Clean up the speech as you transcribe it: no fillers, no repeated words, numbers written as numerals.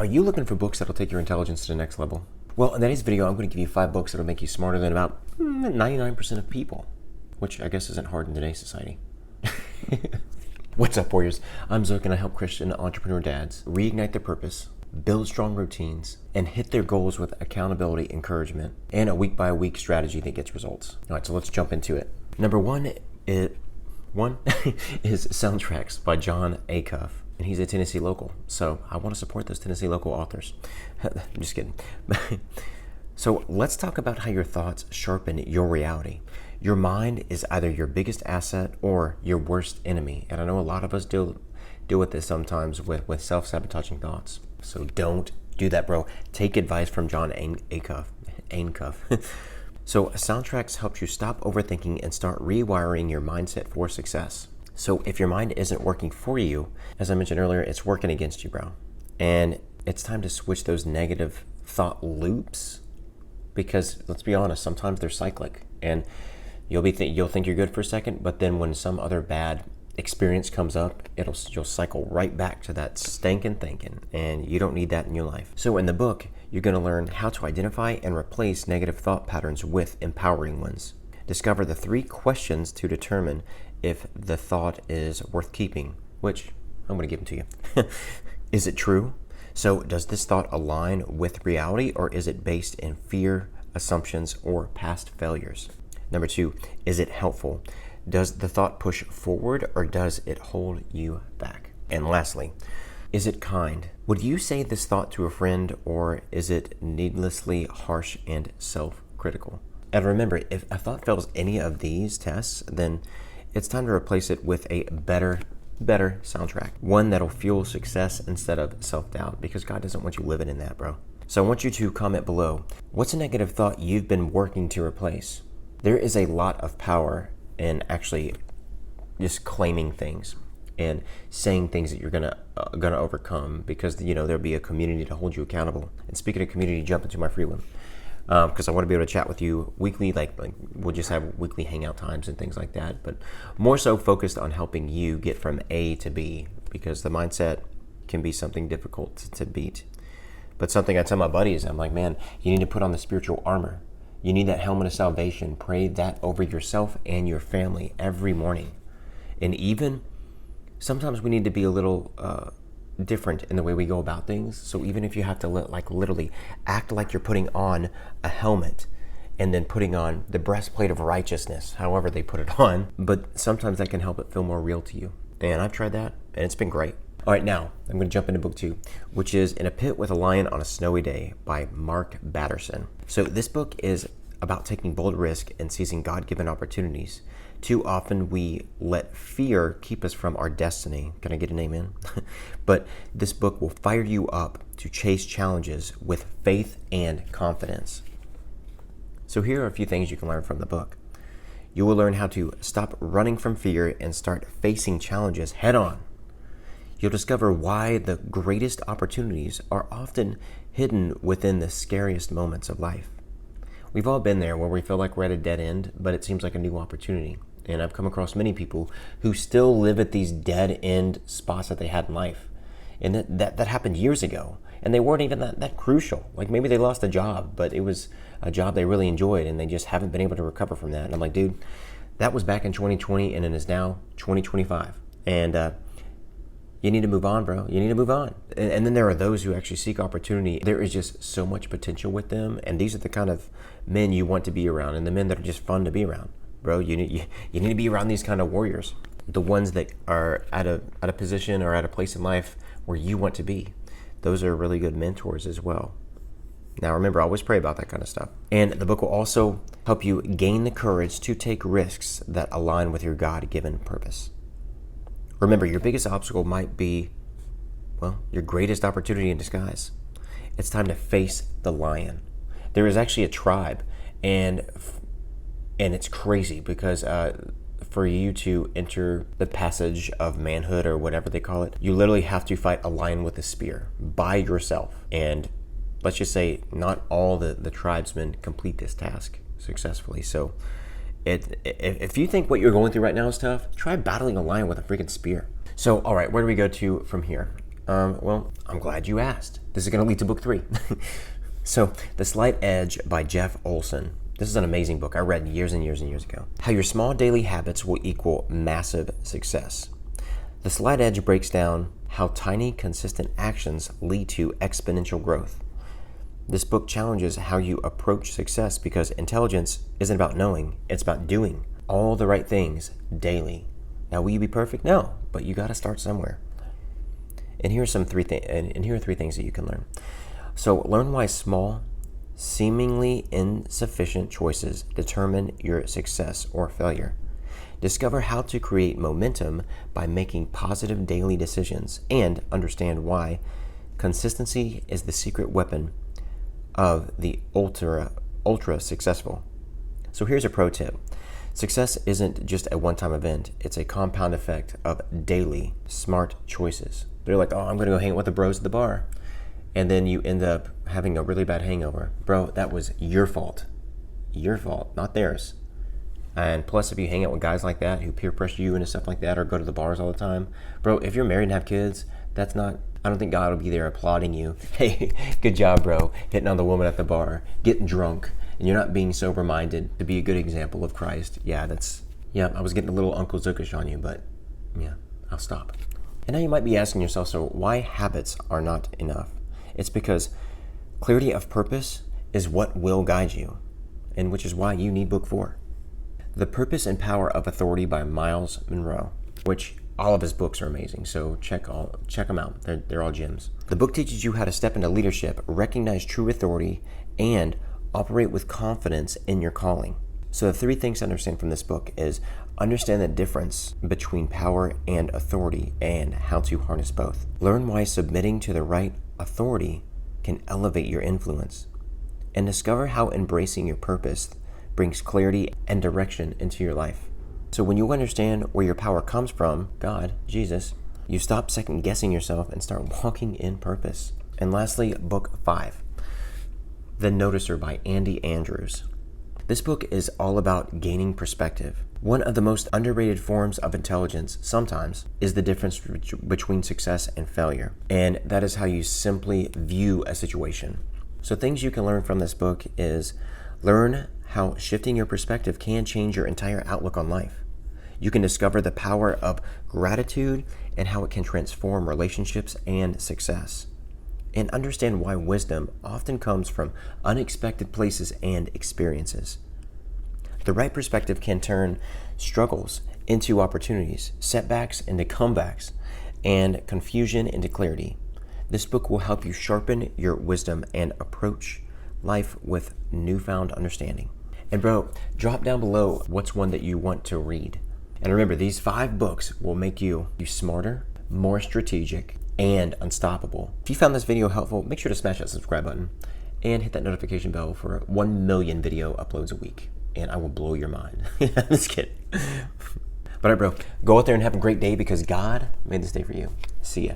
Are you looking for books that'll take your intelligence to the next level? Well, in today's video, I'm going to give you 5 books that'll make you smarter than about 99% of people, which I guess isn't hard in today's society. What's up, warriors? I'm Zook, and I help Christian entrepreneur dads reignite their purpose, build strong routines, and hit their goals with accountability, encouragement, and a week-by-week strategy that gets results. All right, so let's jump into it. Number one is Soundtracks by John Acuff. And he's a Tennessee local, so I want to support those Tennessee local authors. I'm just kidding. So let's talk about how your thoughts sharpen your reality. Your mind is either your biggest asset or your worst enemy. And I know a lot of us deal with this sometimes with self-sabotaging thoughts. So don't do that, bro. Take advice from John Acuff. So Soundtracks helps you stop overthinking and start rewiring your mindset for success. So if your mind isn't working for you, as I mentioned earlier, it's working against you, bro. And it's time to switch those negative thought loops, because let's be honest, sometimes they're cyclic, and you'll think you're good for a second, but then when some other bad experience comes up, you'll cycle right back to that stinking thinking, and you don't need that in your life. So in the book, you're going to learn how to identify and replace negative thought patterns with empowering ones. Discover the 3 questions to determine if the thought is worth keeping, which I'm going to give them to you. Is it true? So does this thought align with reality, or is it based in fear, assumptions, or past failures? Number 2, is it helpful? Does the thought push forward, or does it hold you back? And lastly, is it kind? Would you say this thought to a friend, or is it needlessly harsh and self-critical? And remember, if a thought fails any of these tests, then it's time to replace it with a better soundtrack. One that'll fuel success instead of self-doubt, because God doesn't want you living in that, bro. So I want you to comment below, what's a negative thought you've been working to replace? There is a lot of power in actually just claiming things and saying things that you're gonna overcome, because there'll be a community to hold you accountable. And speaking of community, jump into my free one. Because I want to be able to chat with you weekly, like we'll just have weekly hangout times and things like that, but more so focused on helping you get from A to B, because the mindset can be something difficult to beat. But something I tell my buddies, I'm like, man, you need to put on the spiritual armor. You need that helmet of salvation. Pray that over yourself and your family every morning. And even sometimes we need to be a little different in the way we go about things. So even if you have to literally act like you're putting on a helmet and then putting on the breastplate of righteousness, however they put it on, but sometimes that can help it feel more real to you. And I've tried that, and it's been great. All right, now I'm going to jump into book 2, which is In a Pit with a Lion on a Snowy Day by Mark Batterson. So this book is about taking bold risk and seizing God-given opportunities. Too often we let fear keep us from our destiny. Can I get an amen? But this book will fire you up to chase challenges with faith and confidence. So here are a few things you can learn from the book. You will learn how to stop running from fear and start facing challenges head on. You'll discover why the greatest opportunities are often hidden within the scariest moments of life. We've all been there where we feel like we're at a dead end, but it seems like a new opportunity. And I've come across many people who still live at these dead end spots that they had in life. And that happened years ago. And they weren't even that crucial. Like maybe they lost a job, but it was a job they really enjoyed, and they just haven't been able to recover from that. And I'm like, dude, that was back in 2020, and it is now 2025. And you need to move on, bro. You need to move on. And then there are those who actually seek opportunity. There is just so much potential with them. And these are the kind of men you want to be around, and the men that are just fun to be around. Bro, you need to be around these kind of warriors, the ones that are at a position or at a place in life where you want to be. Those are really good mentors as well. Now remember, always pray about that kind of stuff. And the book will also help you gain the courage to take risks that align with your God-given purpose. Remember, your biggest obstacle might be, your greatest opportunity in disguise. It's time to face the lion. There is actually a tribe, and it's crazy because for you to enter the passage of manhood, or whatever they call it, you literally have to fight a lion with a spear by yourself. And let's just say not all the tribesmen complete this task successfully. So if you think what you're going through right now is tough, try battling a lion with a freaking spear. So, all right, where do we go to from here? Well, I'm glad you asked. This is going to lead to book 3. So, The Slight Edge by Jeff Olson. This is an amazing book I read years and years and years ago. How your small daily habits will equal massive success. The Slight Edge breaks down how tiny, consistent actions lead to exponential growth. This book challenges how you approach success because intelligence isn't about knowing, it's about doing all the right things daily. Now, will you be perfect? No, but you got to start somewhere. And here are three things that you can learn. So, learn why small, seemingly insufficient choices determine your success or failure. Discover how to create momentum by making positive daily decisions, and understand why consistency is the secret weapon of the ultra successful. So here's a pro tip. Success isn't just a one-time event. It's a compound effect of daily smart choices. They're like, oh, I'm going to go hang out with the bros at the bar. And then you end up having a really bad hangover. Bro, that was your fault. Your fault, not theirs. And plus, if you hang out with guys like that who peer pressure you into stuff like that or go to the bars all the time, bro, if you're married and have kids, I don't think God will be there applauding you. Hey, good job, bro, hitting on the woman at the bar, getting drunk, and you're not being sober-minded to be a good example of Christ. I was getting a little Uncle Zookish on you, but yeah, I'll stop. And now you might be asking yourself, so why habits are not enough? It's because clarity of purpose is what will guide you, and which is why you need book 4. The Purpose and Power of Authority by Miles Monroe, which all of his books are amazing, so check them out. They're all gems. The book teaches you how to step into leadership, recognize true authority, and operate with confidence in your calling. So the 3 things to understand from this book is understand the difference between power and authority and how to harness both. Learn why submitting to the right authority can elevate your influence. And discover how embracing your purpose brings clarity and direction into your life. So when you understand where your power comes from, God, Jesus, you stop second guessing yourself and start walking in purpose. And lastly, book 5, The Noticer by Andy Andrews. This book is all about gaining perspective. One of the most underrated forms of intelligence sometimes is the difference between success and failure. And that is how you simply view a situation. So things you can learn from this book is learn how shifting your perspective can change your entire outlook on life. You can discover the power of gratitude and how it can transform relationships and success. And understand why wisdom often comes from unexpected places and experiences. The right perspective can turn struggles into opportunities, setbacks into comebacks, and confusion into clarity. This book will help you sharpen your wisdom and approach life with newfound understanding. And bro, drop down below what's one that you want to read. And remember, these 5 books will make you smarter, more strategic, and unstoppable. If you found this video helpful, make sure to smash that subscribe button and hit that notification bell for 1 million video uploads a week. And I will blow your mind. I'm just kidding. But all right, bro, go out there and have a great day because God made this day for you. See ya.